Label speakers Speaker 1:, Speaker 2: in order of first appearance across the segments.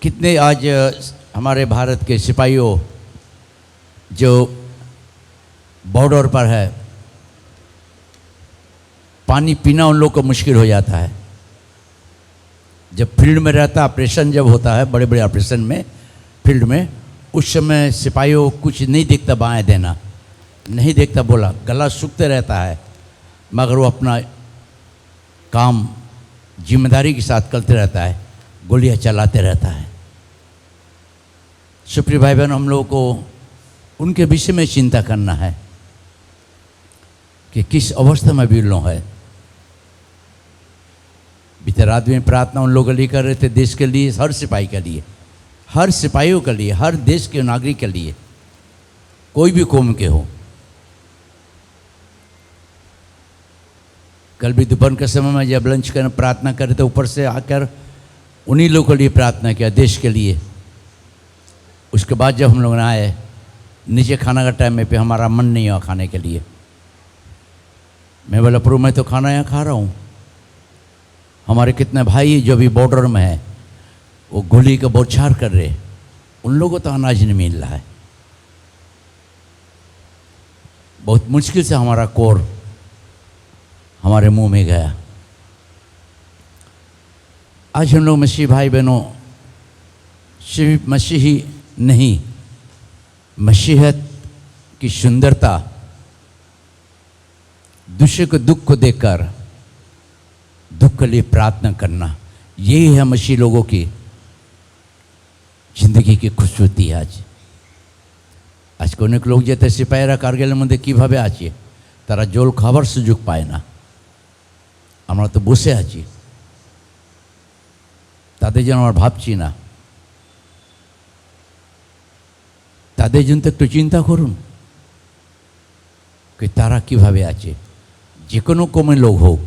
Speaker 1: कितने आज हमारे भारत के सिपाहियों जो बॉर्डर पर है, पानी पीना उन लोग को मुश्किल हो जाता है। जब फील्ड में रहता, ऑपरेशन जब होता है, बड़े बड़े ऑपरेशन में फील्ड में, उस समय सिपाहियों कुछ नहीं दिखता, बाएं देना नहीं देखता, बोला गला सूखते रहता है, मगर वो अपना काम जिम्मेदारी के साथ करते रहता है, गोलियां चलाते रहता है। सुप्रिय भाई बहन, हम लोगों को उनके विषय में चिंता करना है कि किस अवस्था में भी लोग है। बीते रात में प्रार्थना उन लोगों के लिए कर रहे थे, देश के लिए, हर सिपाही के लिए, हर सिपाहियों के लिए, हर देश के नागरिक के लिए, कोई भी कौम के हो। कल भी दोपहर के समय में जब लंच करने प्रार्थना कर रहे थे, ऊपर से आकर उन्हीं लोगों के लिए प्रार्थना किया, देश के लिए। उसके बाद जब हम लोग आए नीचे खाना का टाइम में, पे हमारा मन नहीं हुआ खाने के लिए। मैं बोला प्रभु, मैं तो खाना यहाँ खा रहा हूँ, हमारे कितने भाई जो भी बॉर्डर में है वो गोली का बौछार कर रहे, उन लोगों को तो अनाज नहीं मिल रहा है। बहुत मुश्किल से हमारा कोर हमारे मुंह में गया। आज हम लोग मसीही भाई बहनों, सिर्फ मसीही नहीं, मसीहत की सुंदरता, दूसरे को दुख को देखकर दुख के लिए प्रार्थना करना, यही है मसीही लोगों की जिंदगी की खूबसूरती। आज অনেক লোক যেতে সিপাহীরা কারগিলের মধ্যে কিভাবে আছে, তারা জল খাবার সুযোগ পায় না। আমরা তো বসে আছি, তাদের জন্য আমরা ভাবছি না। তাদের জন্য একটু চিন্তা করুন कि তারা কিভাবে আছে। যে কোনো কমে লোক হোক,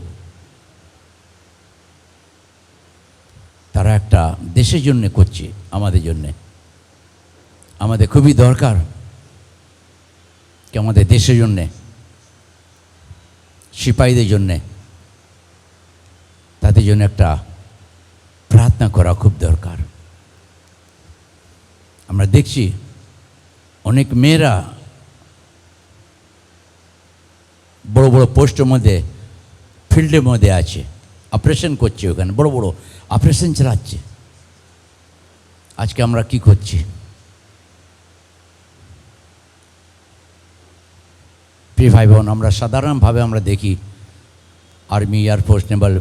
Speaker 1: তারা একটা দেশের জন্য করছে, আমাদের জন্য। আমাদের খুবই দরকার কি আমাদের দেশের জন্য, সিপাহীদের জন্য, তাদের জন্য একটা প্রার্থনা করা খুব দরকার। আমরা দেখছি অনেক মেয়েরা বড় বড় পোস্টের মধ্যে, ফিল্ডের মধ্যে আছে, অপারেশন করছে, ওখানে বড় বড় অপারেশন চালাচ্ছে। আজকে আমরা কি করছি? প্রিয় ভাই বোন, আমরা সাধারণভাবে আমরা দেখি আর্মি, এয়ারফোর্স, নেভাল,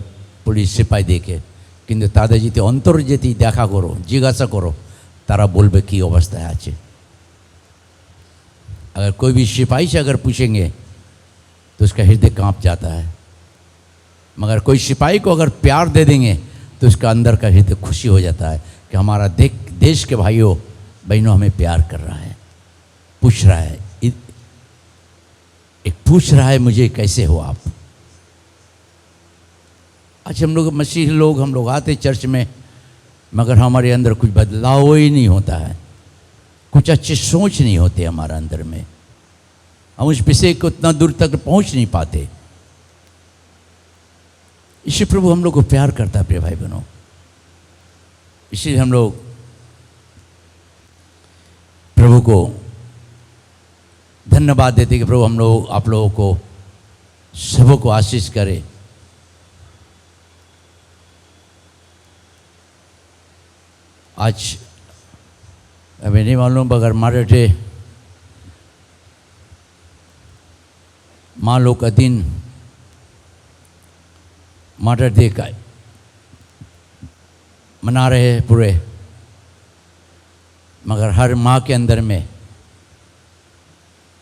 Speaker 1: পুলিশ, সিপাহি দেখে, কিন্তু তাদের যদি অন্তর যদি দেখা করো, জিজ্ঞাসা করো, তারা বলবে কি অবস্থায় আছে। अगर कोई भी सिपाही से अगर पूछेंगे तो उसका हृदय कांप जाता है, मगर कोई सिपाही को अगर प्यार दे देंगे तो उसका अंदर का हृदय खुशी हो जाता है कि हमारा देश के भाइयों बहनों हमें प्यार कर रहा है, पूछ रहा है, एक पूछ रहा है मुझे कैसे हो आप। आज हम लोग मसीह लोग, हम लोग आते चर्च में, मगर हमारे अंदर कुछ बदलाव ही नहीं होता है, कुछ अच्छे सोच नहीं होते हमारे अंदर में, हम उस विषय को उतना दूर तक पहुंच नहीं पाते। इसी प्रभु हम लोग को प्यार करता है प्रिय भाई बहनों। इसलिए हम लोग प्रभु को धन्यवाद देते कि प्रभु हम लोग, आप लोगों को सबों को आशीष करे। आज अभी नहीं मालूम, अगर मराठे माँ लोग का दिन मदर डे का मना रहे हैं पूरे, मगर हर माँ के अंदर में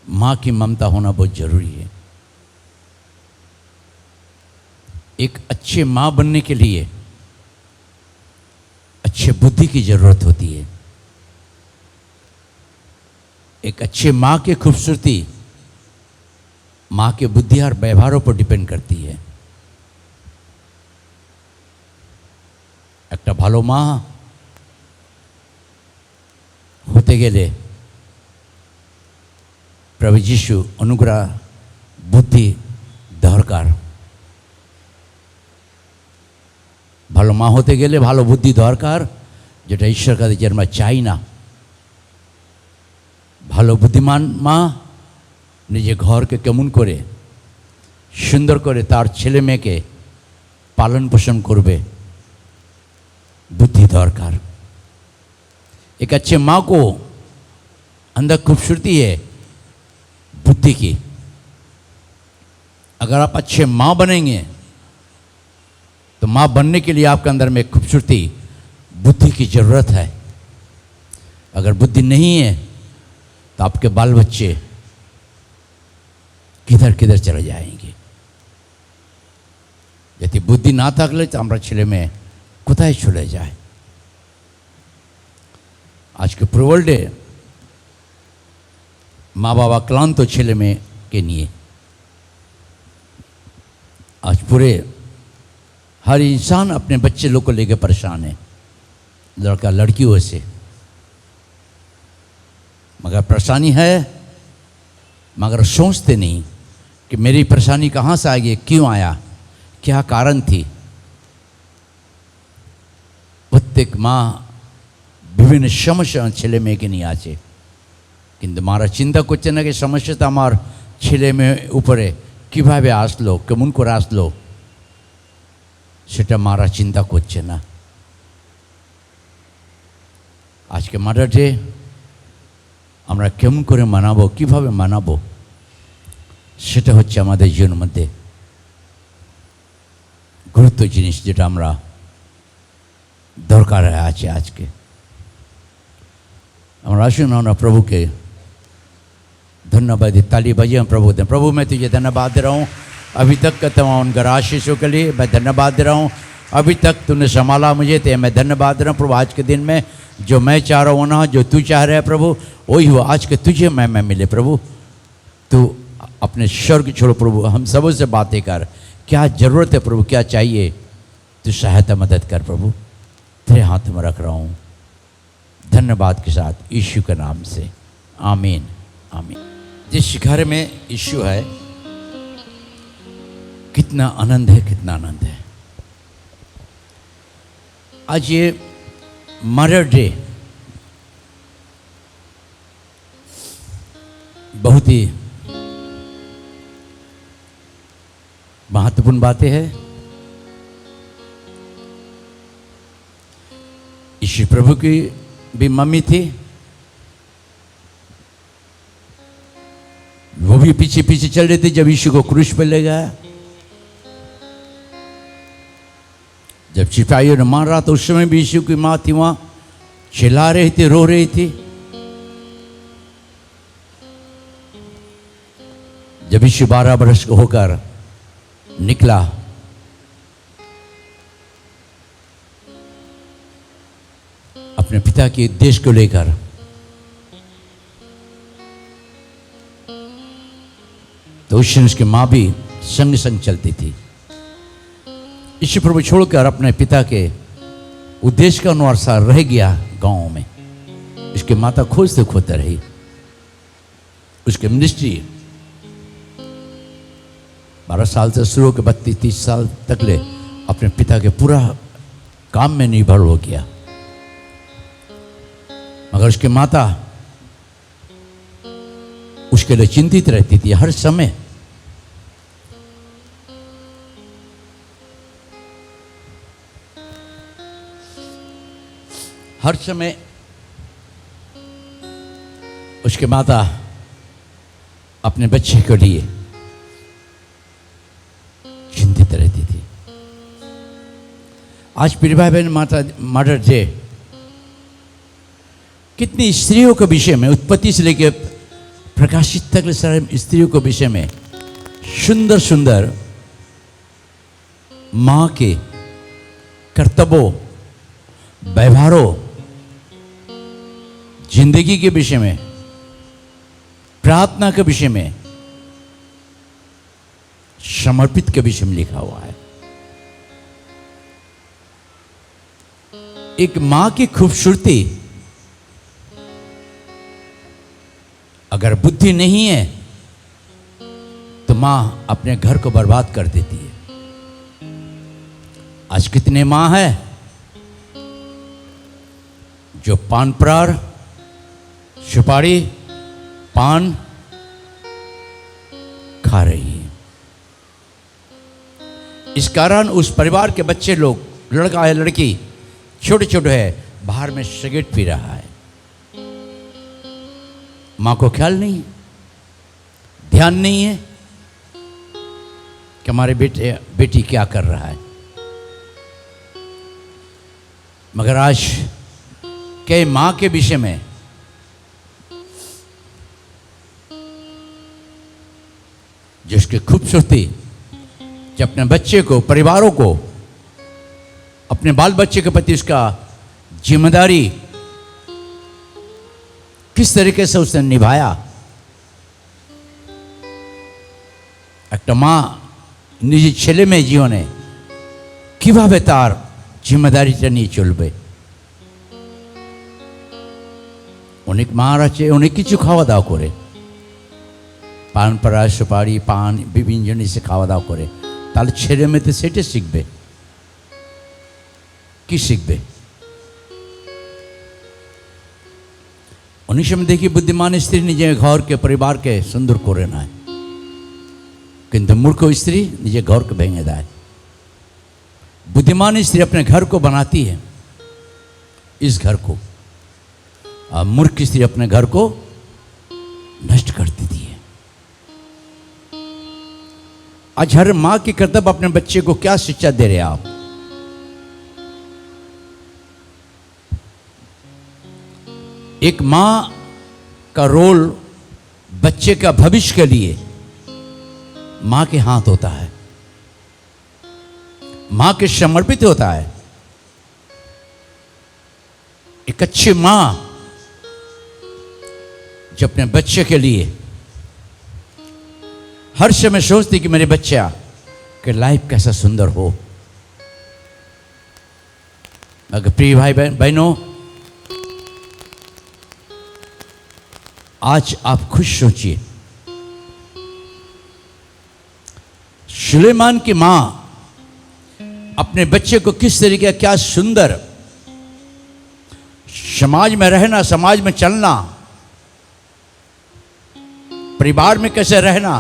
Speaker 1: माँ की ममता होना बहुत ज़रूरी है। एक अच्छे माँ बनने के लिए अच्छे बुद्धि की ज़रूरत होती है। एक अच्छे माँ की खूबसूरती माँ के बुद्धि और व्यवहारों पर डिपेंड करती है। একটা ভালো মা হতে গেলে প্রভু যিশু অনুগ্রহ বুদ্ধি দরকার। ভালো মা হতে গেলে ভালো বুদ্ধি দরকার, যেটা ঈশ্বর কাছে যে আমরা চাই না। ভালো বুদ্ধিমান মা নিজে ঘরকে কেমন করে সুন্দর করে তার ছেলে মেয়েকে पालन पोषण करबे, बुद्धि दरकार। एक अच्छे माँ को अंदर खूबसूरती है बुद्धि की। अगर आप अच्छे माँ बनेंगे तो माँ बनने के लिए आपके अंदर में खूबसूरती बुद्धि की ज़रूरत है। अगर बुद्धि नहीं है तो आपके बाल बच्चे किधर किधर चले जाएंगे। यदि बुद्धि ना থাকলে तो हमारा छेले में कोথায় चले जाए। आज के प्रबल डे माँ बाबा क्लांत तो छेले में के लिए आज पूरे हर इंसान अपने बच्चे लोग को लेकर परेशान है, लड़का लड़कियों से। मगर परेशानी है, मगर सोचते नहीं कि मेरी परेशानी कहाँ से आ गई, क्यों आया, क्या कारण थी। प्रत्येक माँ विभिन्न समस्या छेले में के नहीं आचे, किंतु मारा चिंता करছে না कि समस्या আমার ছেলে মেয়ে উপরে কিভাবে আসলো, কেমন করে আসলো, সেটা মারা চিন্তা করছে না। আজকে মাদার ডে আমরা কেমন করে মানাবো, কিভাবে মানাবো, সেটা হচ্ছে আমাদের জীবনের মধ্যে গুরুত্ব জিনিস, যেটা আমরা দরকার আছে আজকে। আমরা আসুন আমরা प्रभु के धन्यवाद ताली बजाएं हम प्रभु दें। प्रभु मैं तुझे धन्यवाद दे रहा हूँ अभी तक का तमाम उनका आशीषों के लिए मैं धन्यवाद दे रहा हूँ। अभी तक तूने संभाला मुझे, तो मैं धन्यवाद दे रहा हूँ प्रभु। आज के दिन में जो मैं चाह रहा हूँ ना, जो तू चाह रहा है प्रभु, वही हुआ। आज के तुझे मैं मिले प्रभु। तू अपने स्वर्ग छोड़ो प्रभु, हम सबों से बातें कर, क्या ज़रूरत है प्रभु, क्या चाहिए, तू सहायता मदद कर प्रभु। तेरे हाथ में रख रहा हूँ धन्यवाद के साथ यीशु के नाम से, आमीन आमीन। जिस घर में यीशु है कितना आनंद है, कितना आनंद है। आज ये मदर डे बहुत ही महत्वपूर्ण बातें हैं। यीशु प्रभु की भी मम्मी थी, वो भी पीछे पीछे चल रही थी जब यीशु को क्रूस पे ले गया। जब सिपाहियों ने मार रहा तो उस समय भी यीशु की माँ थी वहाँ, चिल्ला रही थी, रो रही थी। जब यीशु 12 वर्ष का होकर निकला अपने पिता के देश को लेकर, तो उस समय उसकी माँ भी संग संग चलती थी। यीशु प्रभु छोड़कर अपने पिता के उद्देश्य के अनुसार रह गया गांव में। उसकी माता खोजते खोजते रही। उसके मिनिस्ट्री 12 साल से शुरू होकर 32-30 साल तक ले अपने पिता के पूरा काम में निर्भर हो गया। मगर उसकी माता उसके लिए चिंतित रहती थी हर समय। हर समय उसके माता अपने बच्चे के लिए चिंतित रहती थी। आज प्रिय भाई बहन, मदर डे कितनी स्त्रियों के विषय में, उत्पत्ति से लेकर प्रकाशित तक सारे स्त्रियों के विषय में सुंदर सुंदर माँ के कर्तव्यों, व्यवहारों, जिंदगी के विषय में, प्रार्थना के विषय में, समर्पित के विषय में लिखा हुआ है। एक मां की खूबसूरती, अगर बुद्धि नहीं है तो मां अपने घर को बर्बाद कर देती है। आज कितने मां है जो पान परार, सुपारी, पान खा रही है। इस कारण उस परिवार के बच्चे लोग, लड़का है लड़की, छोटे छोटे है, बाहर में सिगरेट पी रहा है। मां को ख्याल नहीं है, ध्यान नहीं है कि हमारे बेटी क्या कर रहा है। मगर आज कई मां के विषय में जिसकी खूबसूरती, जो अपने बच्चे को, परिवारों को, अपने बाल बच्चे के प्रति उसका जिम्मेदारी किस तरीके से उसने निभाया। একটা মা নিজের ছেলে মেয়ে জীবনে কিভাবে তার জিম্মেদারিটা নিয়ে চলবে। অনেক মার আছে অনেক কিছু খাওয়া দাওয়া করে, পান পরাগ, সুপারি, পান বিভিন্ন জিনিসে খাওয়া দাওয়া করে, তাহলে ছেলে মেয়ে তো সেটা শিখবে। কি শিখবে? অনেক সময় দেখি বুদ্ধিমান স্ত্রী নিজের ঘরকে, পরিবারকে সুন্দর করে নেয়, किंतु मूर्ख स्त्री निजे घर को भेंगे दाए। बुद्धिमान स्त्री अपने घर को बनाती है, इस घर को, और मूर्ख स्त्री अपने घर को नष्ट कर देती है। आज हर मां की कर्तव्य अपने बच्चे को क्या शिक्षा दे रहे आप? एक मां का रोल बच्चे का भविष्य के लिए मां के हाथ होता है, मां के समर्पित होता है। एक अच्छी मां जो अपने बच्चे के लिए हर समय सोचती कि मेरे बच्चा के लाइफ कैसा सुंदर हो। अगर प्रिय भाई बहनों, आज आप खुश सोचिए, सुलेमान की मां अपने बच्चे को किस तरीके, क्या सुंदर समाज में रहना, समाज में चलना, परिवार में कैसे रहना,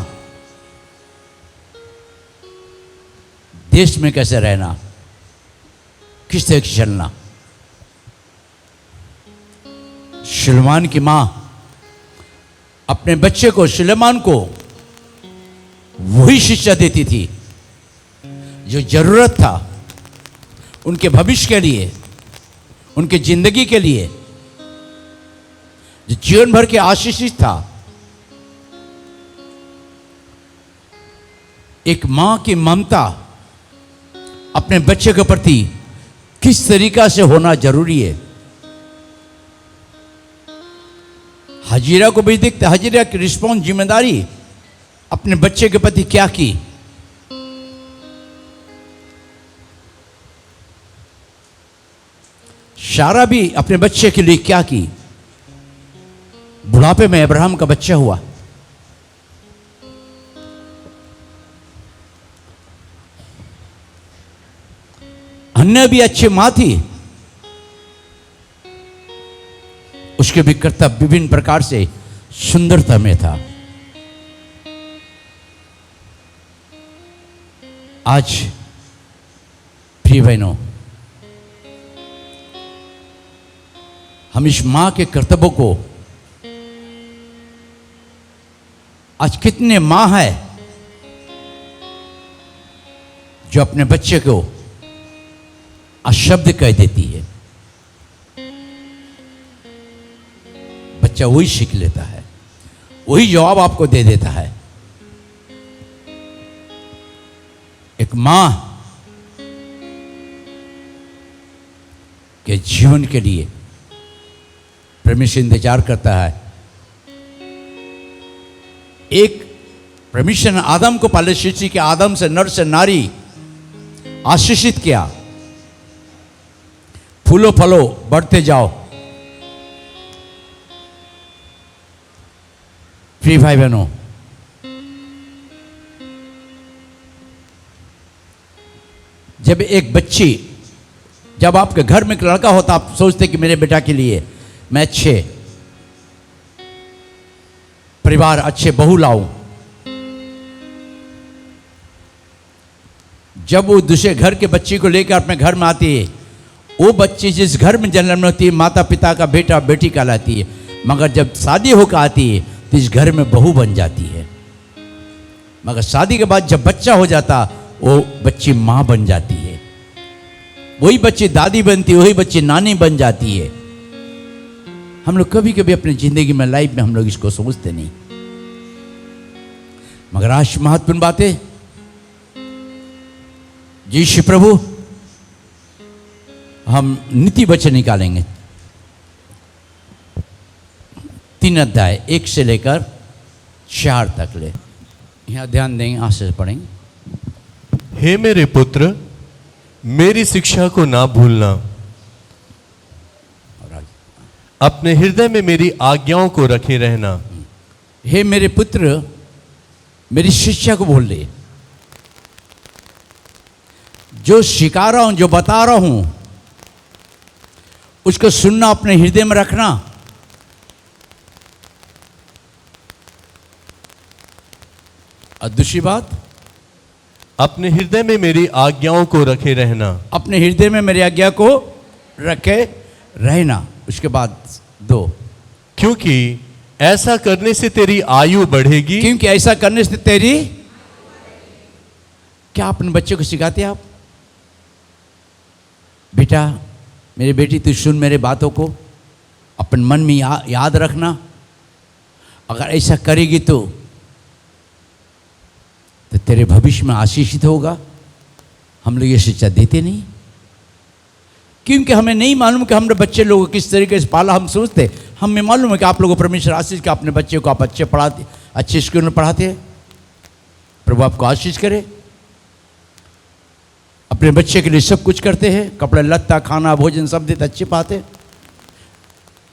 Speaker 1: देश में कैसे रहना, किस तरह से चलना। सुलेमान की मां अपने बच्चे को, सुलेमान को वही शिक्षा देती थी जो जरूरत था उनके भविष्य के लिए, उनके जिंदगी के लिए, जो जीवन भर के आशीषित था। एक मां की ममता अपने बच्चे के प्रति किस तरीका से होना जरूरी है। हजीरा को भी देखते, हजीरा की रिस्पॉन्स, जिम्मेदारी अपने बच्चे के प्रति क्या की। शारा भी अपने बच्चे के लिए क्या की। बुढ़ापे में अब्राहम का बच्चा हुआ। हन्ना भी अच्छी मां थी, उसके भी कर्तव्य विभिन्न प्रकार से सुंदरता में था। आज प्रिय बहनों, हम इस मां के कर्तव्यों को, आज कितने मां है जो अपने बच्चे को अशब्द कह देती है। बच्चा वही सीख लेता है, वही जवाब आपको दे देता है। एक मां के जीवन के लिए परमेश्वर इंतजार करता है। एक परमेश्वर ने आदम को पहले सृष्टि के, आदम से, नर से नारी आशीषित किया। फूलो फलो बढ़ते जाओ। प्रिय भाई बहनों, जब एक बच्ची जब आपके घर में एक लड़का होता आप सोचते कि मेरे बेटा के लिए मैं अच्छे परिवार, अच्छे बहू लाऊं। जब वो दूसरे घर के बच्चे को लेकर अपने घर में आती है, वो बच्ची जिस घर में जन्म होती है माता पिता का बेटा बेटी कहलाती है, मगर जब शादी होकर आती है तो इस घर में बहू बन जाती है। मगर शादी के बाद जब बच्चा हो जाता वो बच्ची माँ बन जाती है, वही बच्ची दादी बनती है, वही बच्ची नानी बन जाती है। हम लोग कभी कभी अपनी जिंदगी में, लाइफ में हम लोग इसको सोचते नहीं। मगर आज महत्वपूर्ण बातें जी श्री प्रभु, हम नीति वचन निकालेंगे 3 अध्याय 1 से लेकर 4 तक ले। यहाँ ध्यान देंगे, आंसू से पढ़ेंगे।
Speaker 2: हे मेरे पुत्र, मेरी शिक्षा को ना भूलना, अपने हृदय में मेरी आज्ञाओं को रखे रहना।
Speaker 1: हे मेरे पुत्र, मेरी शिक्षा को भूल ले। जो सिखा रहा हूं, जो बता रहा हूं, उसको सुनना, अपने हृदय में रखना। और दूसरी बात,
Speaker 2: अपने हृदय में मेरी आज्ञाओं को रखे रहना।
Speaker 1: अपने हृदय में मेरी आज्ञा को रखे रहना। उसके बाद 2,
Speaker 2: क्योंकि ऐसा करने से तेरी आयु बढ़ेगी।
Speaker 1: क्योंकि ऐसा करने से तेरी, क्या अपने बच्चे को सिखाते हैं आप? बेटा, मेरी बेटी, तू सुन मेरे बातों को, अपने मन में याद रखना। अगर ऐसा करेगी तो तेरे भविष्य में आशीषित होगा। हम लोग ये शिक्षा देते नहीं, क्योंकि हमें नहीं मालूम कि हमने बच्चे लोगों को किस तरीके से पाला। हम सोचते, हमें मालूम है कि आप लोगों को परमेश्वर आशीष के अपने बच्चे को आप अच्छे पढ़ाते, अच्छे स्कूल में पढ़ाते हैं। प्रभु आपको आशीष करे। अपने बच्चे के लिए सब कुछ करते हैं, कपड़े लत्ता खाना भोजन सब देते, अच्छे पाते।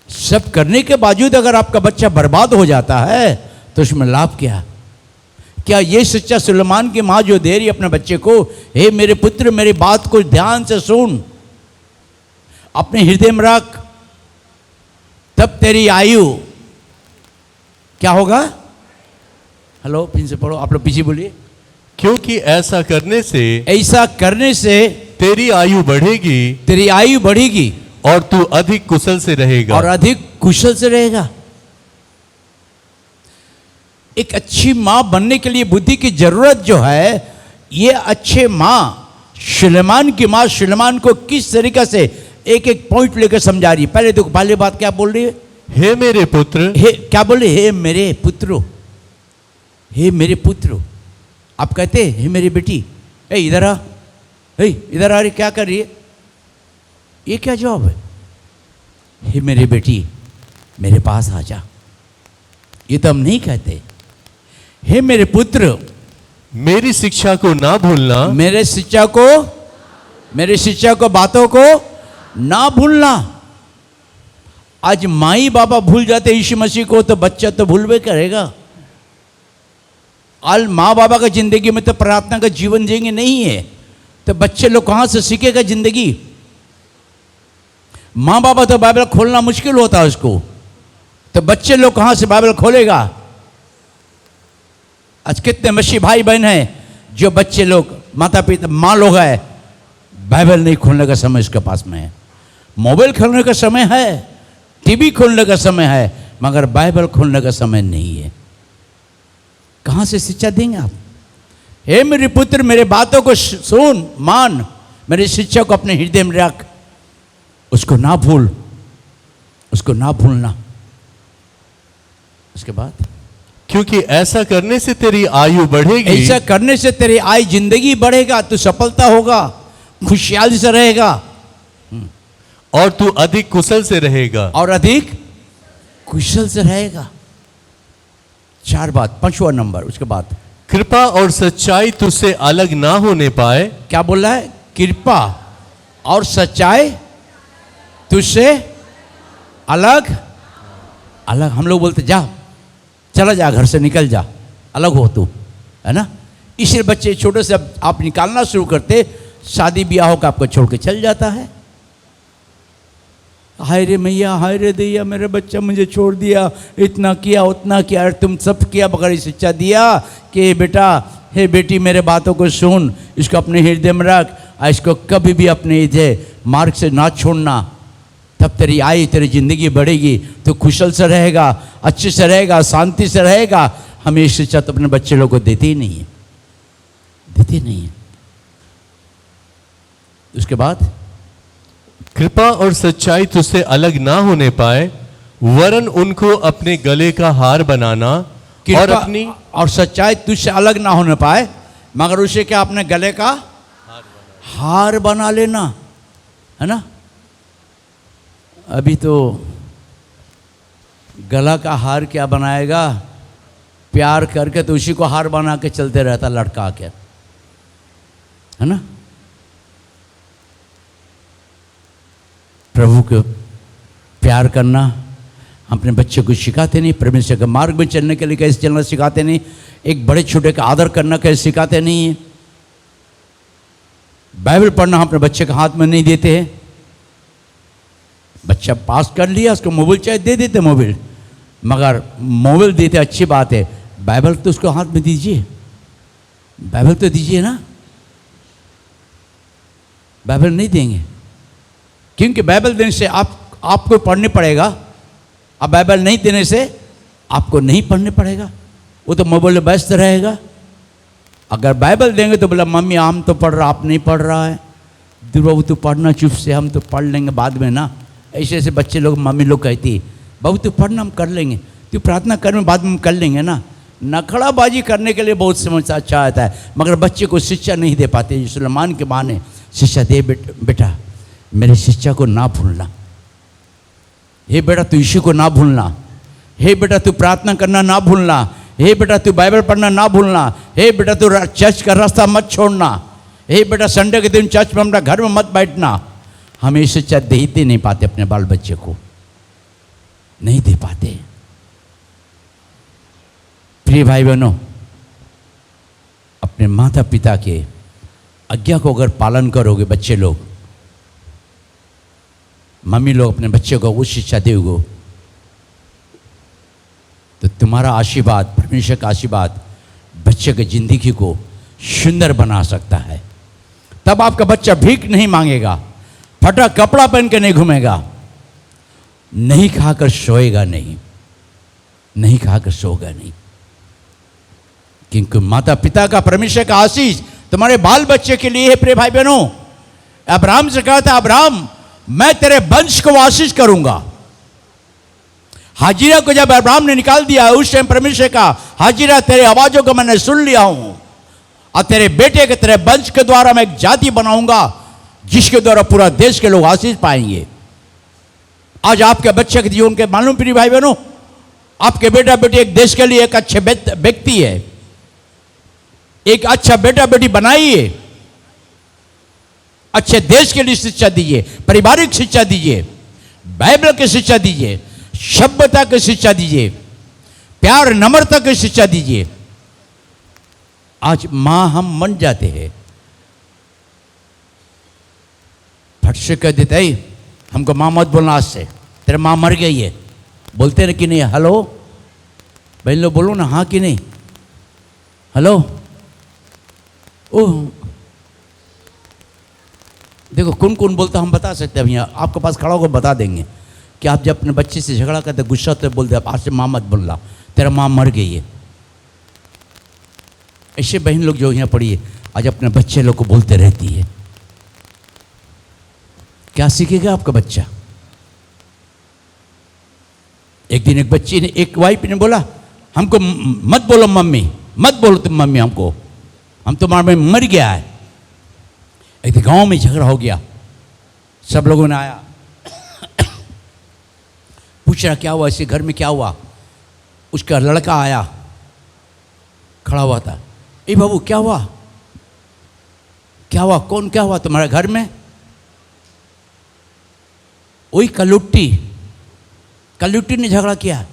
Speaker 1: सब करने के बावजूद अगर आपका बच्चा बर्बाद हो जाता है तो उसमें लाभ क्या? क्या ये शिक्षा सुलेमान की माँ जो दे रही अपने बच्चे को, हे मेरे पुत्र मेरी बात को ध्यान से सुन, अपने हृदय में रख, तब तेरी आयु क्या होगा? हेलो, फिर से पढ़ो, आप लोग पीछे बोलिए।
Speaker 2: क्योंकि ऐसा करने से
Speaker 1: तेरी
Speaker 2: आयु बढ़ेगी,
Speaker 1: तेरी आयु बढ़ेगी
Speaker 2: और तू अधिक कुशल से रहेगा।
Speaker 1: और अधिक कुशल से रहेगा। एक अच्छी मां बनने के लिए बुद्धि की जरूरत जो है, ये अच्छे मां सुलेमान की मां सुलेमान को किस तरीके से एक एक पॉइंट लेकर समझा रही है। पहले देखो, पहली बात क्या बोल रही है?
Speaker 2: हे मेरे पुत्र।
Speaker 1: हे क्या बोल रही? हे मेरे पुत्रो, हे मेरे पुत्रो। आप कहते हे मेरी बेटी, ए इधर आ, इधर आ रही, क्या कर रही है? ये क्या जवाब है? हे मेरी बेटी मेरे पास आ जा। ये तो हम नहीं कहते। हे मेरे पुत्र,
Speaker 2: मेरी शिक्षा को ना भूलना,
Speaker 1: मेरे शिक्षा को बातों को ना भूलना। आज माई बाबा भूल जाते यीशु मसीह को, तो बच्चा तो भूलवे करेगा। आज माँ बाबा का जिंदगी में तो प्रार्थना का जीवन जिएंगे नहीं है, तो बच्चे लोग कहाँ से सीखेगा जिंदगी? माँ बाबा तो बाइबल खोलना मुश्किल होता है उसको, तो बच्चे लोग कहाँ से बाइबल खोलेगा? आज कितने मसीही भाई बहन हैं जो बच्चे लोग, माता पिता माँ लोग हैं, बाइबल नहीं खोलने का समय उसके पास में है। मोबाइल खोलने का समय है, टीवी खोलने का समय है, मगर बाइबल खोलने का समय नहीं है। कहाँ से शिक्षा देंगे आप? हे मेरे पुत्र मेरे बातों को सुन, मान, मेरी शिक्षा को अपने हृदय में रख, उसको ना भूल, उसको ना भूलना। उसके बाद,
Speaker 2: क्योंकि ऐसा करने से तेरी आयु बढ़ेगी।
Speaker 1: ऐसा करने से तेरी आयु, जिंदगी बढ़ेगा, तू सफलता होगा, खुशहाली से रहेगा,
Speaker 2: और तू अधिक कुशल से रहेगा।
Speaker 1: और अधिक कुशल से रहेगा। 4 बात, 5वां नंबर। उसके बाद,
Speaker 2: कृपा और सच्चाई तुझसे अलग ना होने पाए।
Speaker 1: क्या बोल रहा है? कृपा और सच्चाई तुझसे अलग अलग। हम लोग बोलते जा, चला जा, घर से निकल जा, अलग हो तू, है ना? इसलिए बच्चे छोटे से आप निकालना शुरू करते, शादी ब्याह होकर आपको छोड़ के चल जाता है। हाय रे मैया, हाय रे दैया, मेरा बच्चा मुझे छोड़ दिया, इतना किया उतना किया, और तुम सब किया बगैर शिक्षा दिया कि बेटा, हे बेटी, मेरे बातों को सुन, इसको अपने हृदय में रख, और इसको कभी भी अपने हृदय मार्ग से ना छोड़ना, तब तेरी आई तेरी जिंदगी बढ़ेगी, तो कुशल से रहेगा, अच्छे से रहेगा, शांति से रहेगा। हमें ये शिक्षा तो अपने बच्चे लोग को देते ही नहीं है, देते नहीं है। उसके बाद
Speaker 2: कृपा और सच्चाई तुझसे अलग ना होने पाए, वरन उनको अपने गले का हार बनाना और अपनी
Speaker 1: और सच्चाई तुझसे अलग ना होने पाए, मगर उसे क्या अपने गले का हार बना लेना, है ना। अभी तो गला का हार क्या बनाएगा, प्यार करके तो उसी को हार बना के चलते रहता लड़का के, है ना। प्रभु को प्यार करना अपने बच्चे को सिखाते नहीं, परमेश्वर के मार्ग में चलने के लिए कैसे चलना सिखाते नहीं, एक बड़े छोटे का आदर करना कैसे सिखाते नहीं है। बाइबल पढ़ना हम अपने बच्चे के हाथ में नहीं देते हैं। बच्चा पास कर लिया, उसको मोबाइल चाहिए दे देते मोबाइल, मगर मोबाइल देते अच्छी बात है, बाइबल तो उसको हाथ में दीजिए, बाइबल तो दीजिए ना। बाइबल नहीं देंगे, क्योंकि बाइबल देने से आपको पढ़ने पड़ेगा, अब बाइबल नहीं देने से आपको नहीं पढ़ने पड़ेगा, वो तो मोबाइल में व्यस्त रहेगा। अगर बाइबल देंगे तो बोला मम्मी हम तो पढ़ रहा, आप नहीं पढ़ रहा है, बाबू तू पढ़ना चुप से, हम तो पढ़ लेंगे बाद में ना। ऐसे ऐसे बच्चे लोग, मम्मी लोग कहती है बाबू तू पढ़ना हम कर लेंगे, तू प्रार्थना कर बाद में हम कर लेंगे ना। नखड़ाबाजी करने के लिए बहुत समझ अच्छा आता है, मगर बच्चे को शिक्षा नहीं दे पाते। सुलेमान के बहाने शिक्षा दे, बेटा मेरी शिक्षा को ना भूलना, हे बेटा तू इसी को ना भूलना, हे बेटा तू प्रार्थना करना ना भूलना, हे बेटा तू बाइबल पढ़ना ना भूलना, हे बेटा तू चर्च का रास्ता मत छोड़ना, हे बेटा संडे के दिन चर्च में अपना घर में मत बैठना। हम ये शिक्षा दे नहीं पाते अपने बाल बच्चे को, नहीं दे पाते। प्रिय भाई बहनों, अपने माता पिता के आज्ञा को अगर पालन करोगे, बच्चे लोग, मम्मी लोग अपने बच्चे को वो शिक्षा दोगे, तो तुम्हारा आशीर्वाद, परमेश्वर का आशीर्वाद बच्चे की जिंदगी को सुंदर बना सकता है। तब आपका बच्चा भीख नहीं मांगेगा, फटा कपड़ा पहन के नहीं घूमेगा, नहीं खाकर सोएगा नहीं, नहीं खाकर सोएगा नहीं, क्योंकि माता पिता का, परमेश्वर का आशीष तुम्हारे बाल बच्चे के लिए है। प्रिय भाई बहनों, अब्राहम से कहा था, अब्राहम मैं तेरे वंश को आशीष करूंगा। हाजिरा को जब अब्राहम ने निकाल दिया, उस टाइम परमेश्वर का, हाजिरा तेरे आवाजों को मैंने सुन लिया हूं, और तेरे बेटे के, तेरे वंश के द्वारा मैं एक जाति बनाऊंगा जिसके द्वारा पूरा देश के लोग आशीष पाएंगे। आज आपके बच्चे के जीवन के मालूम प्रिय भाई बहनों, आपके बेटा बेटी एक देश के लिए एक अच्छे व्यक्ति है, एक अच्छा बेटा बेटी बनाइए, अच्छे देश के लिए शिक्षा दीजिए, पारिवारिक शिक्षा दीजिए, बाइबल की शिक्षा दीजिए, सभ्यता की शिक्षा दीजिए, प्यार नम्रता की शिक्षा दीजिए। आज मां हम मन जाते हैं, फट से कह देते हैं हमको मां मत बोलना, आज से तेरे मां मर गई है, बोलते ना कि नहीं। हेलो बहन लोग बोलो ना, हाँ कि नहीं, हेलो। ओह देखो कौन कौन बोलता हम बता सकते हैं, भैया आपके पास खड़ा होकर बता देंगे कि आप जब अपने बच्चे से झगड़ा करते, गुस्सा होते, बोलते आज से माँ मत बोल रहा, तेरा माँ मर गई है। ऐसे बहन लोग जो यहाँ पढ़ी है, आज अपने बच्चे लोग को बोलते रहती है, क्या सीखेगा आपका बच्चा। एक दिन एक बच्ची ने, एक वाइफ ने बोला हमको मत बोलो मम्मी, मत बोलो तुम मम्मी हमको, हम तुम्हारा में मर गया है। एक गांव में झगड़ा हो गया, सब लोगों ने आया, पूछ रहा क्या हुआ, इसे घर में क्या हुआ। उसका लड़का आया, खड़ा हुआ था, ए बाबू क्या हुआ, क्या हुआ, कौन क्या हुआ तुम्हारे घर में। वही कलुट्टी, कलुट्टी ने झगड़ा किया।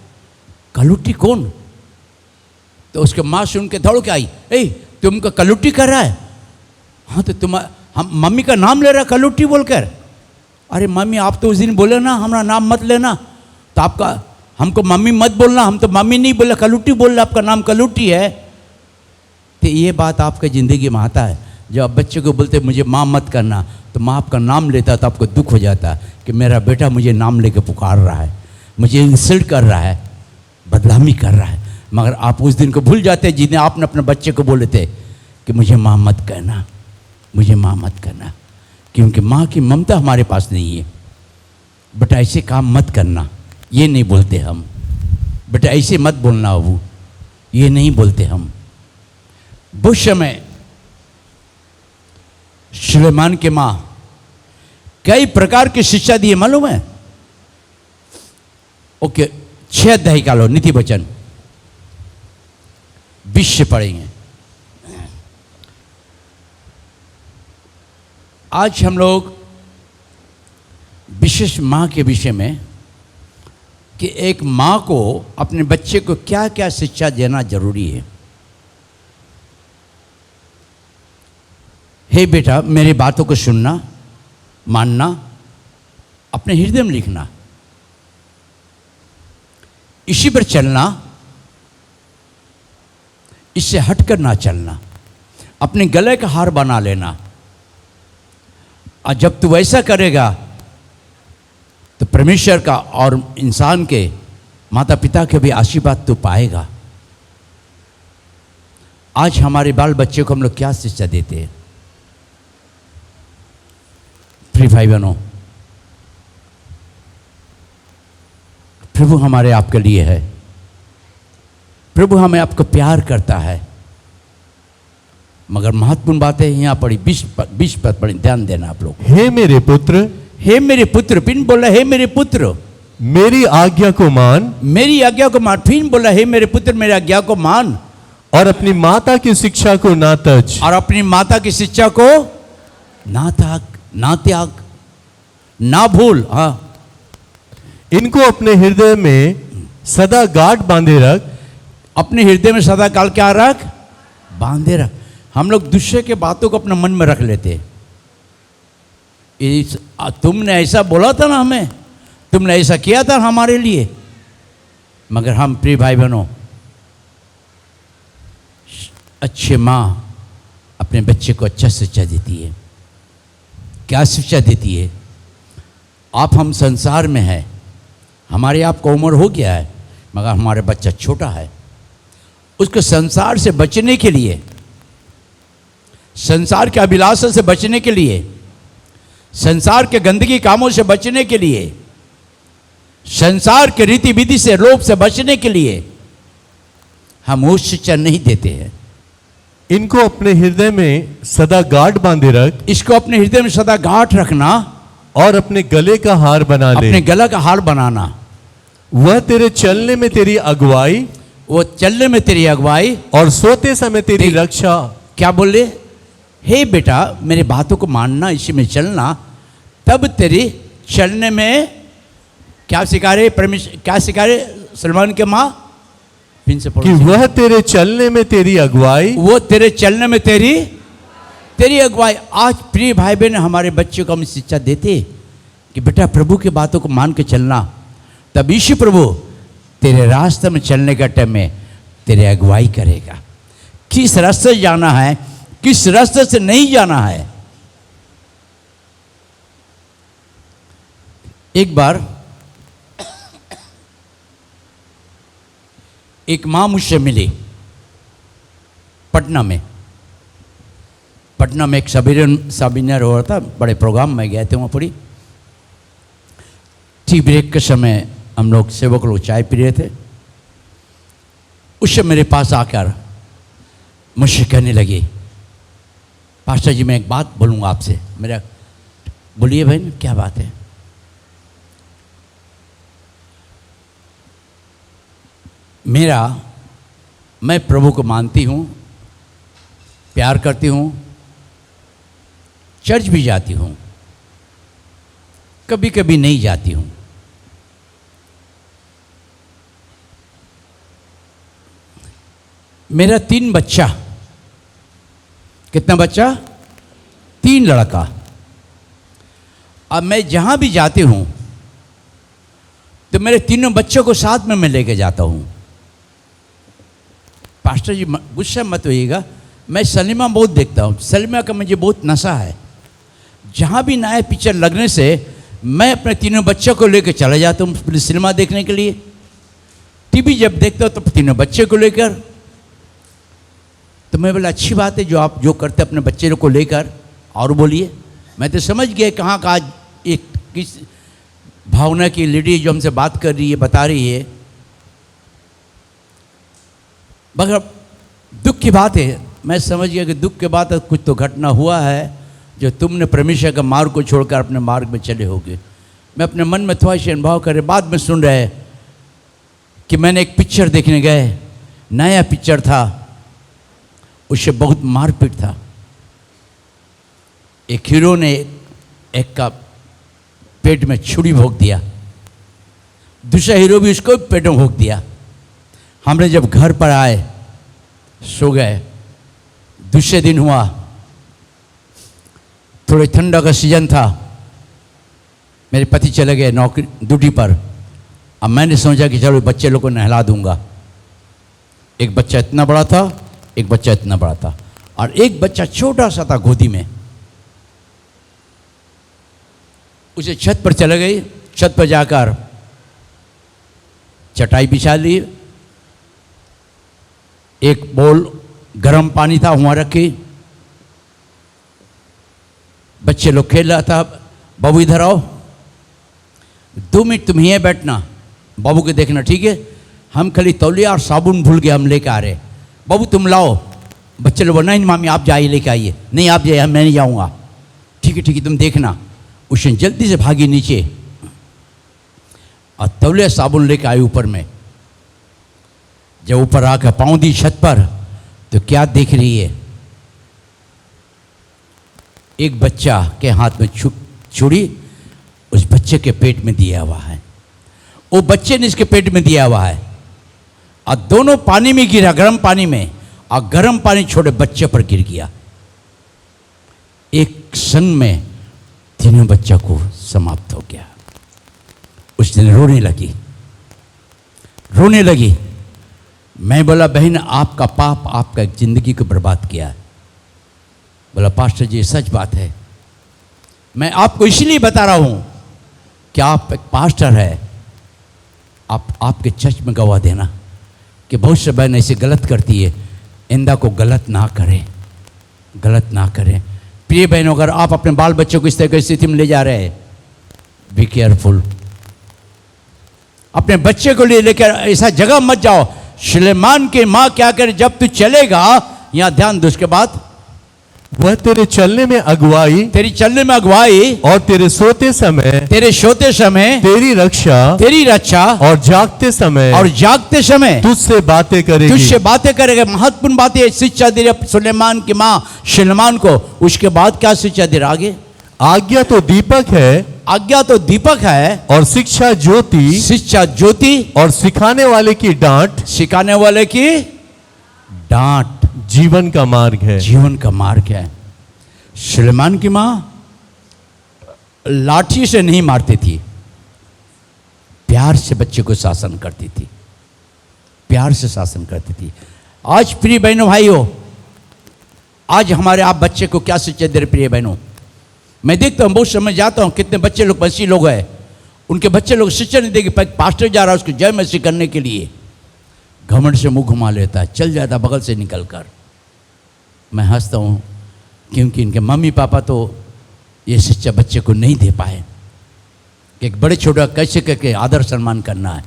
Speaker 1: कलुट्टी कौन, तो उसके माँ सुन के दौड़ के आई, ए तुमको कलुट्टी कर रहा है। हाँ तो तुम, हम मम्मी का नाम ले रहा कलुट्टी बोलकर। अरे मम्मी आप तो उस दिन बोले ना हमारा नाम मत लेना, तो आपका हमको मम्मी मत बोलना, हम तो मम्मी नहीं बोले कलूटी बोल रहे, आपका नाम कलूटी है। तो ये बात आपके ज़िंदगी में आता है। जब आप बच्चे को बोलते मुझे माँ मत करना, तो माँ आपका नाम लेता तो आपको दुख हो जाता कि मेरा बेटा मुझे नाम लेके पुकार रहा है, मुझे इंसल्ट कर रहा है, बदनामी कर रहा है। मगर आप उस दिन को भूल जाते जिन्हें आपने अपने बच्चे को बोले थे कि मुझे माँ मत कहना, मुझे माँ मत करना, क्योंकि माँ की ममता हमारे पास नहीं है। बेटा ऐसे काम मत करना, ये नहीं बोलते हम। बेटा ऐसे मत बोलना अबू, ये नहीं बोलते हम। उस समय सुलेमान के माँ कई प्रकार की शिक्षा दी है, मालूम है? ओके, 6 अध्याय का लो, नीति वचन 20 से पढ़ेंगे। आज हम लोग विशेष माँ के विषय में कि एक माँ को अपने बच्चे को क्या क्या शिक्षा देना जरूरी है। हे बेटा, मेरी बातों को सुनना, मानना, अपने हृदय में लिखना, इसी पर चलना, इससे हटकर ना चलना, अपने गले का हार बना लेना। और जब तू वैसा करेगा तो परमेश्वर का और इंसान के माता पिता के भी आशीर्वाद तू पाएगा। आज हमारे बाल बच्चे को हम लोग क्या शिक्षा देते हैं? प्रिय भाई बहनों, प्रभु हमारे आपके लिए है, प्रभु हमें आपको प्यार करता है। मगर महत्वपूर्ण बात है यहाँ पढ़ी 20 पद पढ़ी, ध्यान देना आप लोग।
Speaker 2: हे मेरे पुत्र,
Speaker 1: हे मेरे पुत्र, फिर बोला हे मेरे पुत्र,
Speaker 2: मेरी आज्ञा को मान,
Speaker 1: मेरी आज्ञा को मान। फिर बोला हे मेरे पुत्र, मेरी आज्ञा को मान,
Speaker 2: और अपनी माता की शिक्षा को ना तज,
Speaker 1: और अपनी माता की शिक्षा को ना त्याग, ना भूल। हाँ,
Speaker 2: इनको अपने हृदय में सदा गांठ बांधे रख।
Speaker 1: अपने हृदय में सदा काल क्या रख? बांधे रख। हम लोग दूसरे के बातों को अपने मन में रख लेते। तुमने ऐसा बोला था ना हमें, तुमने ऐसा किया था हमारे लिए। मगर हम प्रिय भाई बहनों, अच्छे माँ अपने बच्चे को अच्छा शिक्षा देती है। क्या शिक्षा देती है? आप हम संसार में हैं, हमारे आपको उम्र हो गया है, मगर हमारे बच्चा छोटा है। उसको संसार से बचने के लिए, संसार के अभिलाषा से बचने के लिए, संसार के गंदगी कामों से बचने के लिए, संसार के रीति विधि से, लोभ से बचने के लिए हम वो शिक्षा नहीं देते हैं।
Speaker 2: इनको अपने हृदय में सदा गांठ बांधे रख।
Speaker 1: इसको अपने हृदय में सदा गांठ रखना,
Speaker 2: और अपने गले का हार बना ले।
Speaker 1: अपने गला का हार बनाना।
Speaker 2: वह तेरे चलने में तेरी अगुवाई,
Speaker 1: वो चलने में तेरी अगुवाई,
Speaker 2: और सोते समय तेरी रक्षा।
Speaker 1: क्या बोले? हे बेटा, मेरे बातों को मानना, इसी में चलना, तब तेरी चलने में क्या सिखा रहे परमेश्वर? क्या सिखा रहे सलमान के माँ? फिर से
Speaker 2: कि वह तेरे चलने में तेरी अगुवाई,
Speaker 1: वो तेरे चलने में तेरी अगुवाई। आज प्रिय भाई बहन, हमारे बच्चों को हम शिक्षा देते कि बेटा प्रभु की बातों को मान के चलना, तब यीशु प्रभु तेरे रास्ते में चलने का टाइम में तेरे अगुवाई करेगा। किस रास्ते से जाना है, किस रास्ते से नहीं जाना है। एक बार एक माँ मुझसे मिली पटना में। पटना में एक सेमिनार हो रहा था, बड़े प्रोग्राम में गए थे वहाँ पूरी। टी ब्रेक के समय हम लोग सेवक लोग चाय पी रहे थे। उससे मेरे पास आकर मुझसे कहने लगी, पास्टर जी मैं एक बात बोलूँगा आपसे। मेरा बोलिए बहन, क्या बात है? मैं प्रभु को मानती हूँ, प्यार करती हूँ, चर्च भी जाती हूँ, कभी कभी नहीं जाती हूँ। मेरा 3 बच्चा, कितना बच्चा? 3 लड़का, अब मैं जहाँ भी जाती हूँ तो मेरे तीनों बच्चों को साथ में मैं लेके जाता हूँ। पास्टर जी गुस्सा मत होइएगा, मैं सिनेमा बहुत देखता हूँ, सिनेमा का मुझे बहुत नशा है। जहाँ भी नया पिक्चर लगने से मैं अपने तीनों बच्चों को लेकर चला जाता हूँ सिनेमा देखने के लिए। टीवी जब देखता हूँ तो तीनों बच्चे को लेकर, तो मैं बोला अच्छी बात है जो आप जो करते अपने बच्चे को लेकर, और बोलिए। मैं तो समझ गया कहाँ का आज एक किस भावना की लेडी जो हमसे बात कर रही है, बता रही है। मगर दुख की बात है, मैं समझ गया कि दुख के बाद कुछ तो घटना हुआ है जो तुमने परमेश्वर का मार्ग को छोड़कर अपने मार्ग में चले होगे। मैं अपने मन में थोड़ा सा अनुभव करे, बाद में सुन रहे कि मैंने एक पिक्चर देखने गए, नया पिक्चर था, उससे बहुत मारपीट था। एक हीरो ने एक का पेट में छुरी भोंक दिया, दूसरा हीरो भी उसको पेट में भोंक दिया। हमने जब घर पर आए, सो गए, दूसरे दिन हुआ, थोड़ी ठंडा का सीजन था, मेरे पति चले गए नौकरी ड्यूटी पर। अब मैंने सोचा कि चलो बच्चे लोग को नहला दूंगा। एक बच्चा इतना बड़ा था, एक बच्चा इतना बड़ा था, और एक बच्चा छोटा सा था गोदी में। उसे छत पर चले गई, छत पर जाकर चटाई बिछा ली, एक बोल गर्म पानी था वहाँ रखी, बच्चे लोग खेल रहा था। बाबू इधर आओ, 2 मिनट तुम यहीं बैठना, बाबू को देखना, ठीक है? हम खाली तौलिया और साबुन भूल गए, हम लेकर आ रहे। बाबू तुम लाओ। बच्चे लोग नहीं मामी आप जाइए लेके आइए। नहीं आप जाइए, मैं नहीं जाऊँगा। ठीक है तुम देखना। उसने जल्दी से भागी नीचे और तौलिया साबुन लेकर आई ऊपर में। जब ऊपर आकर पाँव दी छत पर, तो क्या देख रही है? एक बच्चा के हाथ में छुरी उस बच्चे के पेट में दिया हुआ है, वो बच्चे ने इसके पेट में दिया हुआ है, और दोनों पानी में गिरा, गर्म पानी में, और गर्म पानी छोटे बच्चे पर गिर गया। एक क्षण में तीनों बच्चा को समाप्त हो गया। उस दिन रोने लगी। मैं बोला बहन आपका पाप आपका जिंदगी को बर्बाद किया है। बोला पास्टर जी सच बात है, मैं आपको इसलिए बता रहा हूं कि आप एक पास्टर है, आप आपके चर्च में गवाह देना कि बहुत से बहन ऐसे गलत करती है, इंदा को गलत ना करें। प्रिय बहनों, अगर आप अपने बाल बच्चों को इस तरह की स्थिति में ले जा रहे हैं, बी केयरफुल। अपने बच्चे को लेकर ऐसा जगह मत जाओ। सुलेमान की माँ क्या करे, जब तू चलेगा, यहां ध्यान दो, उसके बाद
Speaker 2: वह तेरे चलने में अगुवाई
Speaker 1: और
Speaker 2: तेरे सोते समय तेरी रक्षा और जागते समय तुझसे बातें
Speaker 1: करेगा। महत्वपूर्ण बात है, शिक्षा दे रही सुलेमान की माँ सुलेमान को। उसके बाद क्या शिक्षा दे रहा आगे?
Speaker 2: आज्ञा तो दीपक है और शिक्षा ज्योति और सिखाने वाले की डांट जीवन का मार्ग है। सुलेमान की माँ लाठी से नहीं मारती थी, प्यार से बच्चे को शासन करती थी। आज प्रिय बहनों भाइयों, आज हमारे आप बच्चे को क्या शिक्षा दे रहे? प्रिय बहनों, मैं देखता हूँ, बहुत समय जाता हूँ, कितने बच्चे लोग बच्ची लोग हैं, उनके बच्चे लोग शिक्षा नहीं देंगे। पास्टर जा रहा है उसको जय मसीह करने के लिए, घमंड से मुंह घुमा लेता है, चल जाता बगल से निकल कर। मैं हंसता हूँ क्योंकि इनके मम्मी पापा तो ये शिक्षा बच्चे को नहीं दे पाए कि एक बड़े छोटे कैसे करके आदर सम्मान करना है।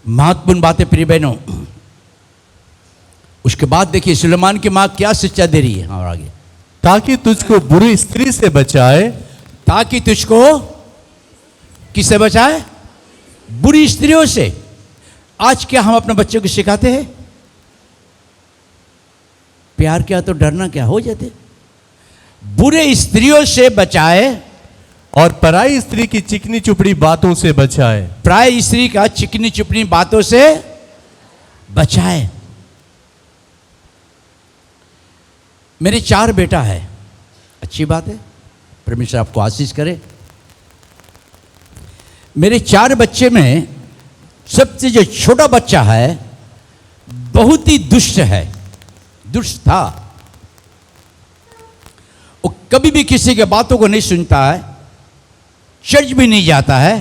Speaker 2: महत्वपूर्ण बातें प्रिय बहनों। उसके बाद देखिए सुलेमान की माँ क्या शिक्षा दे रही है। और आगे, ताकि तुझको बुरी स्त्री से बचाए।
Speaker 1: ताकि तुझको किससे बचाए? बुरी स्त्रियों से। आज क्या हम अपने बच्चों को सिखाते हैं? प्यार क्या तो डरना क्या हो जाते। बुरे स्त्रियों से बचाए
Speaker 2: और पराई स्त्री की चिकनी चुपड़ी बातों से बचाए।
Speaker 1: पराई स्त्री का चिकनी चुपड़ी बातों से बचाए। मेरे 4 बेटा है, अच्छी बात है, परमेश्वर आपको आशीष करे।
Speaker 2: मेरे 4 बच्चे में सबसे जो छोटा बच्चा है बहुत ही दुष्ट है, दुष्ट था। वो कभी भी किसी के बातों को नहीं सुनता है, चर्च भी नहीं जाता है।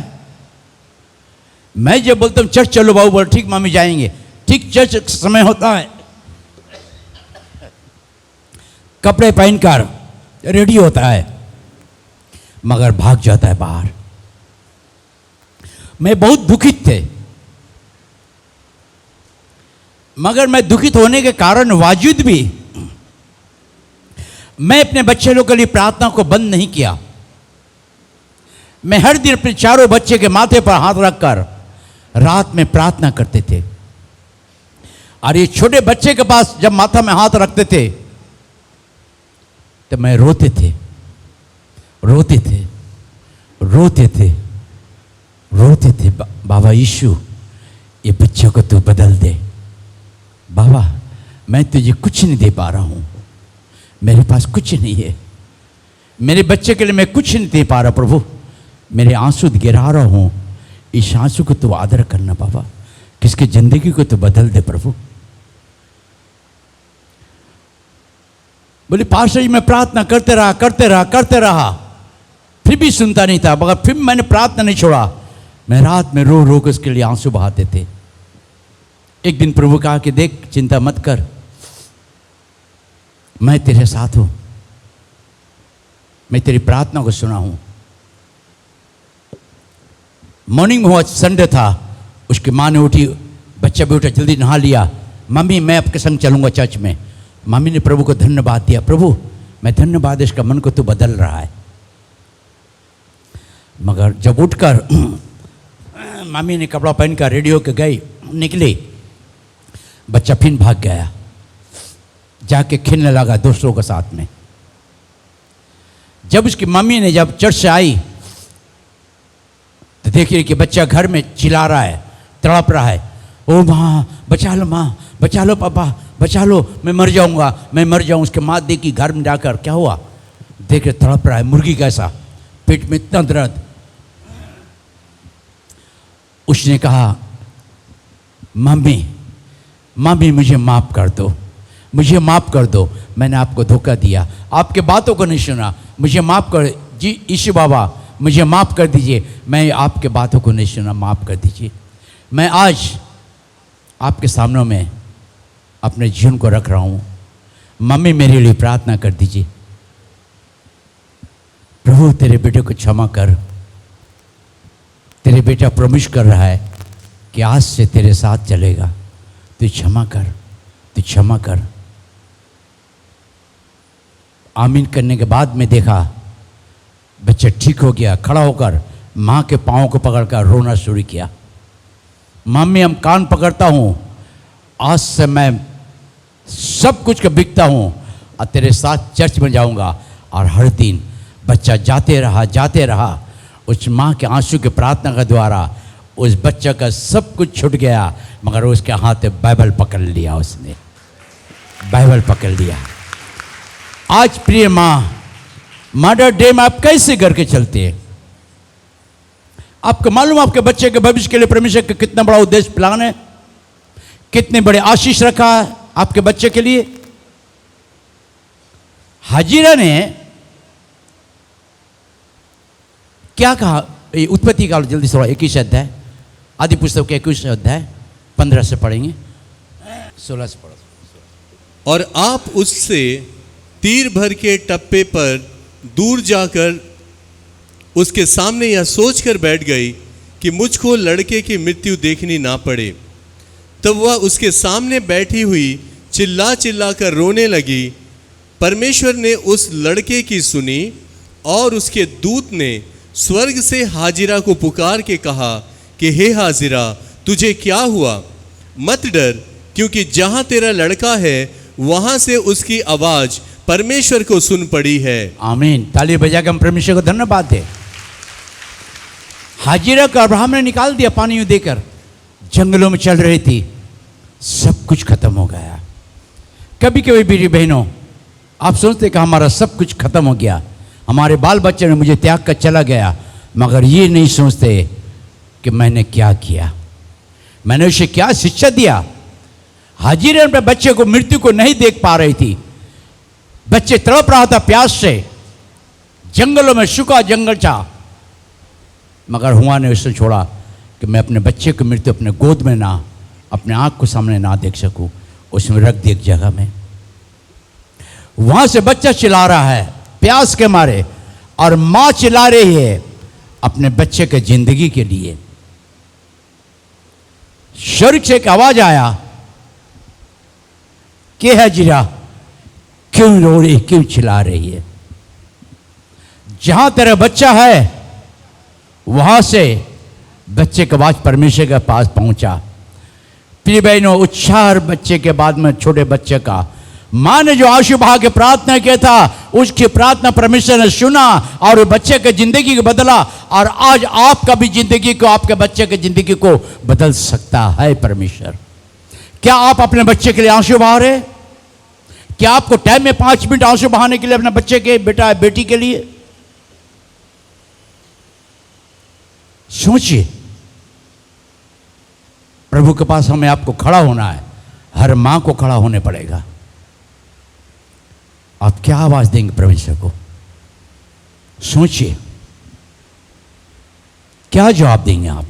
Speaker 2: मैं जब बोलता हूं चर्च चलो बाबू, बोल ठीक मामी जाएंगे, ठीक चर्च समय होता है कपड़े पहनकर रेडी होता है, मगर भाग जाता है बाहर। मैं बहुत दुखित थे, मगर मैं दुखित होने के कारण वाजुद भी मैं अपने बच्चे लोगों के लिए प्रार्थना को बंद नहीं किया। मैं हर दिन अपने चारों बच्चे के माथे पर हाथ रखकर रात में प्रार्थना करते थे। और ये छोटे बच्चे के पास जब माथा में हाथ रखते थे तो मैं रोते थे, रोते थे, रोते थे, रोते थे। बाबा यीशु, ये बच्चों को तू बदल दे। बाबा मैं तुझे कुछ नहीं दे पा रहा हूं, मेरे पास कुछ नहीं है, मेरे बच्चे के लिए मैं कुछ नहीं दे पा रहा प्रभु, मेरे आंसू गिरा रहा हूं, इस आंसू को तू आदर करना बाबा, किसकी जिंदगी को तू बदल दे प्रभु। बोले पास्टर जी मैं प्रार्थना करते रहा करते रहा करते रहा, फिर भी सुनता नहीं था, मगर फिर मैंने प्रार्थना नहीं छोड़ा। मैं रात में रो रो कर उसके लिए आंसू बहाते थे। एक दिन प्रभु कहा कि देख चिंता मत कर, मैं तेरे साथ हूं, मैं तेरी प्रार्थना को सुना हूं। मॉर्निंग हुआ, संडे था, उसकी माँ ने उठी, बच्चा भी उठा, जल्दी नहा लिया, मम्मी मैं आपके संग चलूंगा चर्च में। मम्मी ने प्रभु को धन्यवाद दिया, प्रभु मैं धन्यवाद, इसका मन को तू बदल रहा है। मगर जब उठकर मम्मी ने कपड़ा पहनकर रेडी होकर गई, निकली, बच्चा फिर भाग गया, जाके खेलने लगा दोस्तों के साथ में। जब उसकी मम्मी ने जब चर्च से आई तो देखिए कि बच्चा घर में चिल्ला रहा है, तड़प रहा है, ओ माँ बचा लो, माँ बचा लो, पापा बचा लो, मैं मर जाऊंगा, मैं मर जाऊं। उसके माँ देखी घर में जाकर, क्या हुआ, देख रहे तड़प रहा है, मुर्गी कैसा, पेट में इतना दर्द। उसने कहा मम्मी मम्मी मुझे माफ़ कर दो, मुझे माफ़ कर दो, मैंने आपको धोखा दिया, आपके बातों को नहीं सुना, मुझे माफ़ कर जी यीशु बाबा, मुझे माफ़ कर दीजिए, मैं आपके बातों को नहीं सुना, माफ़ कर दीजिए। मैं आज आपके सामने में अपने जीवन को रख रहा हूँ, मम्मी मेरे लिए प्रार्थना कर दीजिए। प्रभु तेरे बेटे को क्षमा कर, तेरे बेटा प्रॉमिस कर रहा है कि आज से तेरे साथ चलेगा, तू क्षमा कर, तू क्षमा कर। आमीन करने के बाद में देखा बच्चा ठीक हो गया, खड़ा होकर माँ के पाँव को पकड़कर रोना शुरू किया। मम्मी हम कान पकड़ता हूँ, आज से मैं सब कुछ का बिकता हूँ और तेरे साथ चर्च में जाऊँगा। और हर दिन बच्चा जाते रहा, उस माँ के आंसू की प्रार्थना के द्वारा उस बच्चा का सब कुछ छूट गया, मगर उसके हाथ में बाइबल पकड़ लिया, उसने बाइबल पकड़ लिया। आज प्रिय माँ, मदर डे में आप कैसे करके चलते हैं? आपको मालूम आपके बच्चे के भविष्य के लिए परमेश्वर का कितना बड़ा उद्देश्य प्लान है, कितने बड़े आशीष रखा है आपके बच्चे के लिए। हाजिरा ने क्या कहा, उत्पत्ति काल जल्दी से 21 अध्याय, आदि पुस्तक के 21 अध्याय 15 से पढ़ेंगे, 16 से पढ़ो।
Speaker 3: और आप उससे तीर भर के टप्पे पर दूर जाकर उसके सामने यह सोचकर बैठ गई कि मुझको लड़के की मृत्यु देखनी ना पड़े। तब वह उसके सामने बैठी हुई चिल्ला चिल्ला कर रोने लगी। परमेश्वर ने उस लड़के की सुनी और उसके दूत ने स्वर्ग से हाजिरा को पुकार के कहा कि हे हाजिरा, तुझे क्या हुआ? मत डर, क्योंकि जहां तेरा लड़का है वहां से उसकी आवाज परमेश्वर को सुन पड़ी है।
Speaker 2: आमीन। ताली बजा के हम परमेश्वर को धन्यवाद दे। हाजिरा को अब्राहम ने निकाल दिया पानी में देकर, जंगलों में चल रही थी, सब कुछ खत्म हो गया। कभी कभी मेरी बहनों, आप सोचते कि हमारा सब कुछ खत्म हो गया, हमारे बाल बच्चे ने मुझे त्याग कर चला गया, मगर ये नहीं सोचते कि मैंने क्या किया, मैंने उसे क्या शिक्षा दिया। हाजिरा अपने बच्चे को मृत्यु को नहीं देख पा रही थी। बच्चे तड़प रहा था प्यास से, जंगलों में सूखा जंगल था, मगर हुआ ने उसे छोड़ा कि मैं अपने बच्चे की मृत्यु अपने गोद में ना, अपने आँख को सामने ना देख सकूं। उसमें रख दी एक जगह में। वहां से बच्चा चिल्ला रहा है प्यास के मारे, और माँ चिल्ला रही है अपने बच्चे के जिंदगी के लिए। स्वर्ग से एक आवाज आया कि हाजिरा क्यों रो रही, क्यों चिल्ला रही है? जहां तेरा बच्चा है वहां से बच्चे का आवाज परमेश्वर के पास पहुंचा। प्रिय बहनों, उत्साह बच्चे के बाद में छोटे बच्चे का, माँ ने जो आंसू बहा के प्रार्थना किया था, उसकी प्रार्थना परमेश्वर ने सुना और बच्चे के जिंदगी को बदला। और आज आपका भी जिंदगी को, आपके बच्चे की जिंदगी को बदल सकता है परमेश्वर। क्या आप अपने बच्चे के लिए आंसू बहा रहे? क्या आपको टाइम में 5 मिनट आंसू बहाने के लिए अपने बच्चे के, बेटा बेटी के लिए? सोचिए, प्रभु के पास हमें आपको खड़ा होना है। हर मां को खड़ा होने पड़ेगा। आप क्या आवाज देंगे परमेश्वर को? सोचिए, क्या जवाब देंगे आप?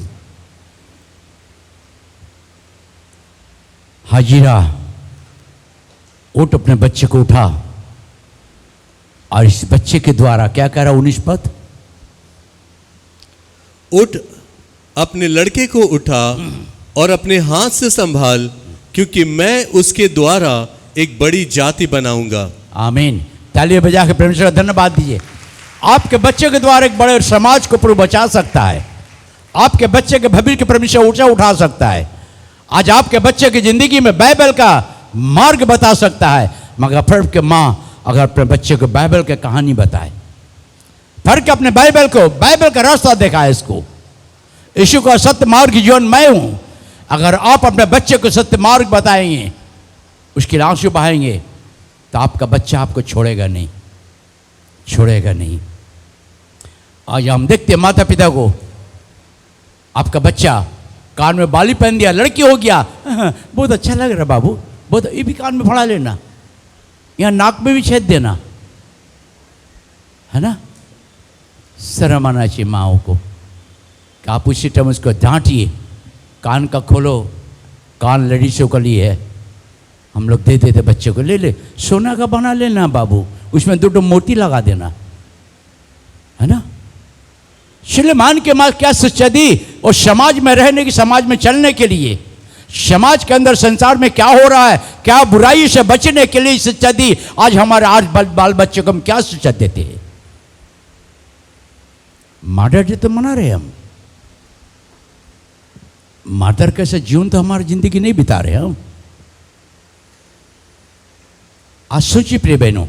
Speaker 2: हाजिरा उठ, अपने बच्चे को उठा, और इस बच्चे के द्वारा क्या कह रहा 19 पद,
Speaker 3: उठ, अपने लड़के को उठा और अपने हाथ से संभाल, क्योंकि मैं उसके द्वारा एक बड़ी जाति बनाऊंगा।
Speaker 2: आमीन। तालियां बजा के परमेश्वर का धन्यवाद दीजिए। आपके बच्चे के द्वारा एक बड़े समाज को प्रभु बचा सकता है। आपके बच्चे के भविष्य के परमेश्वर ऊंचा उठा सकता है। आज आपके बच्चे की जिंदगी में बाइबल का मार्ग बता सकता है। मगर फर्क के माँ अगर अपने बच्चे को बाइबल की कहानी बताए, फर्क अपने बाइबल को, बाइबल का रास्ता दिखाए इसको, यीशु का सत्य मार्ग जीवन मैं हूं। अगर आप अपने बच्चे को सत्य मार्ग बताएंगे, उसके आंसू बहाएंगे, तो आपका बच्चा आपको छोड़ेगा नहीं, छोड़ेगा नहीं। आज हम देखते हैं माता पिता को, आपका बच्चा कान में बाली पहन दिया, लड़की हो गया, बहुत अच्छा लग रहा बाबू, बहुत, ये भी कान में फड़ा लेना, यहाँ नाक में भी छेद देना, है ना? शर्म आना चाहिए माओ को कि आप उसी टाइम उसको डांटिए, कान का खोलो, कान लेडीज़ों के लिए है। हम लोग दे देते बच्चे को, ले ले सोना का बना लेना बाबू, उसमें 2 मोती लगा देना, है ना? सुलेमान के माँ क्या शिक्षा दी, और समाज में रहने की, समाज में चलने के लिए, समाज के अंदर संसार में क्या हो रहा है, क्या बुराई से बचने के लिए शिक्षा दी। आज हमारे आज बाल बच्चों को हम क्या शिक्षा देते हैं? मर्डर डे तो मना रहे हम, मर्डर कैसे जीवन तो हमारी जिंदगी नहीं बिता रहे हम। आज सोचिए प्रिय बहनों,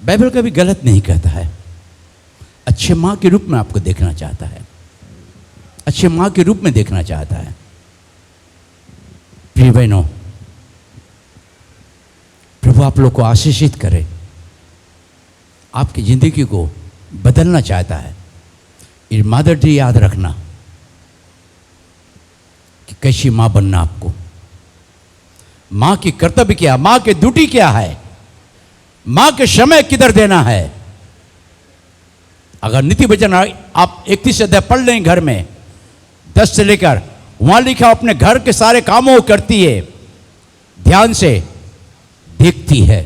Speaker 2: बाइबल कभी गलत नहीं कहता है। अच्छे माँ के रूप में आपको देखना चाहता है, अच्छे माँ के रूप में देखना चाहता है। प्रिय बहनों, प्रभु आप लोग को आशीषित करे, आपकी जिंदगी को बदलना चाहता है। ये मदर डे याद रखना कि कैसी माँ बनना आपको, माँ की कर्तव्य क्या, माँ की ड्यूटी क्या है, माँ के समय किधर देना है। अगर नीति वचन आप 31 अध्याय पढ़ लें घर में 10 से लेकर, वहां लिखा अपने घर के सारे कामों को करती है, ध्यान से देखती है,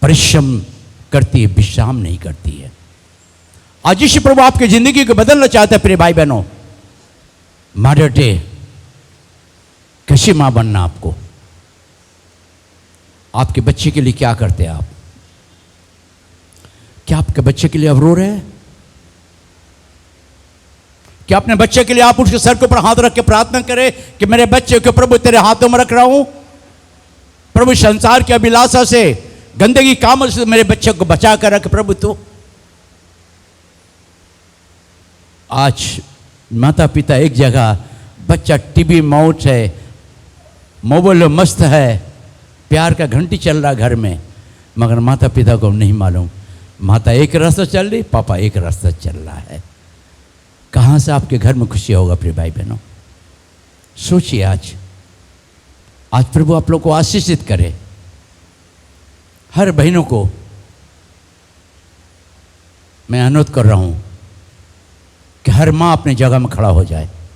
Speaker 2: परिश्रम करती है, विश्राम नहीं करती है। आज यीशु प्रभु आपकी जिंदगी को बदलना चाहते हैं। प्रिय भाई बहनों, मदर डे, कैसी मां बनना आपको, आपके बच्चे के लिए क्या करते हैं आप? क्या आपके बच्चे के लिए अब रो रहे हैं? क्या अपने बच्चे के लिए आप उसके सर के ऊपर हाथ रख के प्रार्थना करें कि मेरे बच्चे को प्रभु तेरे हाथों में रख रहा हूं, प्रभु संसार की अभिलाषा से, गंदगी काम से मेरे बच्चे को बचा कर रख प्रभु। तो आज माता पिता एक जगह, बच्चा टीवी मौत है, मोबाइल में मस्त है, प्यार का घंटी चल रहा घर में, मगर माता पिता को नहीं मालूम, माता एक रास्ता चल रही, पापा एक रास्ता चल रहा है। कहाँ से आपके घर में खुशी होगा प्रिय भाई बहनों। सोचिए आज प्रभु आप लोग को आशीषित करे। हर बहनों को मैं अनुरोध कर रहा हूँ कि हर माँ अपनी जगह में खड़ा हो जाए।